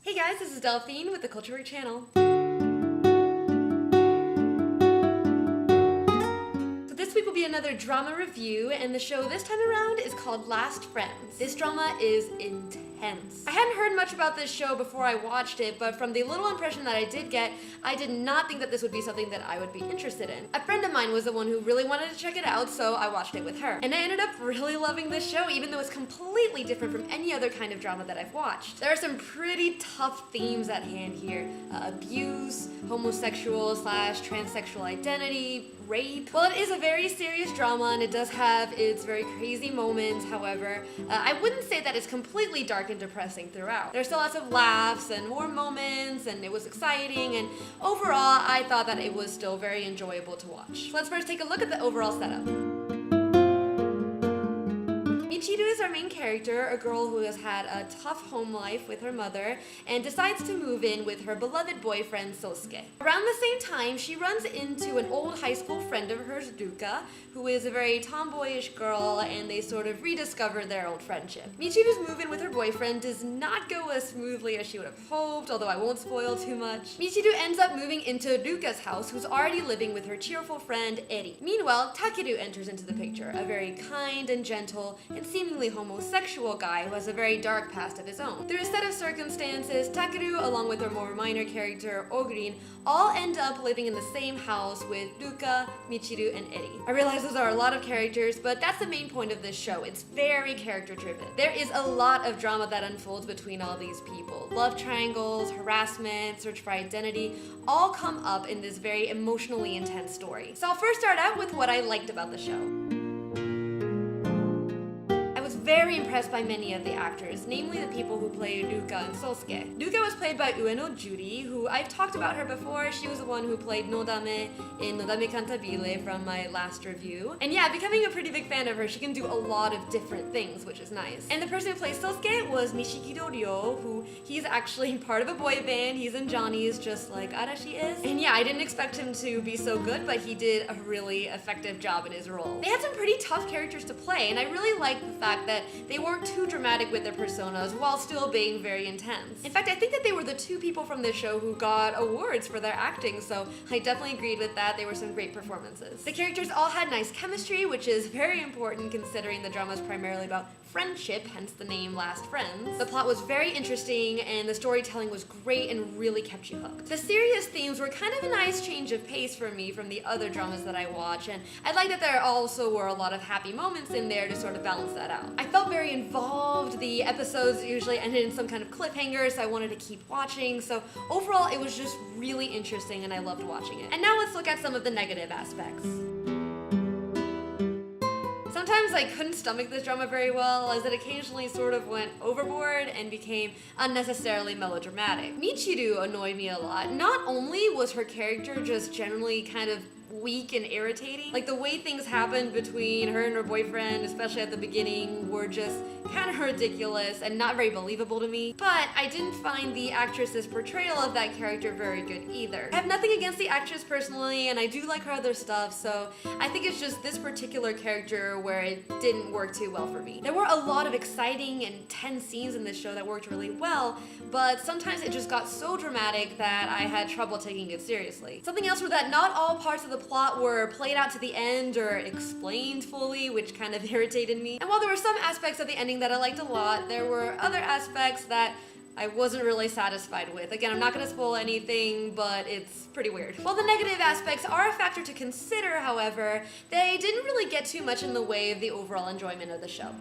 Hey guys, this is Delphine with the CultureQuirk channel. This week will be another drama review, and the show this time around is called Last Friends. This drama is intense. I hadn't heard much about this show before I watched it, but from the little impression that I did get, I did not think that this would be something that I would be interested in. A friend of mine was the one who really wanted to check it out, so I watched it with her. And I ended up really loving this show, even though it's completely different from any other kind of drama that I've watched. There are some pretty tough themes at hand here. Abuse, homosexual/transsexual identity, rape. Well, it is a very serious drama and it does have its very crazy moments. However, I wouldn't say that it's completely dark and depressing throughout. There's still lots of laughs and more moments, and it was exciting, and overall I thought that it was still very enjoyable to watch. So let's first take a look at the overall setup. Michiru is our main character, a girl who has had a tough home life with her mother and decides to move in with her beloved boyfriend Sosuke. Around the same time, she runs into an old high school friend of hers, Ruka, who is a very tomboyish girl, and they sort of rediscover their old friendship. Michiru's move-in with her boyfriend does not go as smoothly as she would have hoped, although I won't spoil too much. Michiru ends up moving into Ruka's house, who's already living with her cheerful friend Eri. Meanwhile, Takeru enters into the picture, a very kind and gentle and seemingly homosexual guy who has a very dark past of his own. Through a set of circumstances, Takeru, along with her more minor character, Ogrin, all end up living in the same house with Ruka, Michiru, and Eri. I realize those are a lot of characters, but that's the main point of this show. It's very character-driven. There is a lot of drama that unfolds between all these people. Love triangles, harassment, search for identity, all come up in this very emotionally intense story. So I'll first start out with what I liked about the show. Very impressed by many of the actors, namely the people who played Ruka and Sosuke. Ruka was played by Ueno Judy, who I've talked about her before. She was the one who played Nodame in Nodame Cantabile from my last review. And yeah, becoming a pretty big fan of her, she can do a lot of different things, which is nice. And the person who plays Sosuke was Nishikido Ryo, who he's actually part of a boy band. He's in Johnny's just like Arashi is. And yeah, I didn't expect him to be so good, but he did a really effective job in his role. They had some pretty tough characters to play, and I really liked the fact that they weren't too dramatic with their personas while still being very intense. In fact, I think that they were the two people from this show who got awards for their acting, so I definitely agreed with that. They were some great performances. The characters all had nice chemistry, which is very important considering the drama is primarily about friendship, hence the name Last Friends. The plot was very interesting and the storytelling was great and really kept you hooked. The serious themes were kind of a nice change of pace for me from the other dramas that I watch, and I like that there also were a lot of happy moments in there to sort of balance that out. I felt very involved. The episodes usually ended in some kind of cliffhanger, so I wanted to keep watching. So overall, it was just really interesting and I loved watching it. And now let's look at some of the negative aspects. Sometimes I couldn't stomach this drama very well, as it occasionally sort of went overboard and became unnecessarily melodramatic. Michiru annoyed me a lot. Not only was her character just generally kind of weak and irritating, like the way things happened between her and her boyfriend, especially at the beginning, were just kind of ridiculous and not very believable to me. But I didn't find the actress's portrayal of that character very good either. I have nothing against the actress personally, and I do like her other stuff, so I think it's just this particular character where it didn't work too well for me. There were a lot of exciting and tense scenes in this show that worked really well, but sometimes it just got so dramatic that I had trouble taking it seriously. Something else was that not all parts of the plot were played out to the end or explained fully, which kind of irritated me. And while there were some aspects of the ending that I liked a lot, there were other aspects that I wasn't really satisfied with. Again, I'm not gonna spoil anything, but it's pretty weird. While the negative aspects are a factor to consider, however, they didn't really get too much in the way of the overall enjoyment of the show.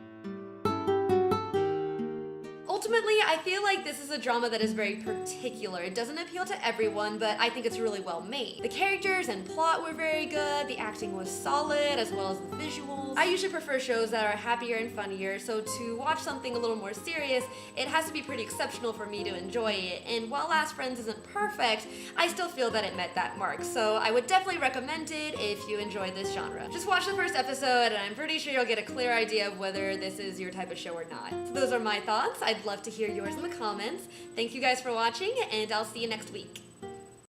Ultimately, I feel like this is a drama that is very particular. It doesn't appeal to everyone, but I think it's really well made. The characters and plot were very good, the acting was solid, as well as the visuals. I usually prefer shows that are happier and funnier, so to watch something a little more serious, it has to be pretty exceptional for me to enjoy it. And while Last Friends isn't perfect, I still feel that it met that mark, so I would definitely recommend it if you enjoy this genre. Just watch the first episode, and I'm pretty sure you'll get a clear idea of whether this is your type of show or not. So those are my thoughts. I'd love to hear yours in the comments. Thank you guys for watching, and I'll see you next week.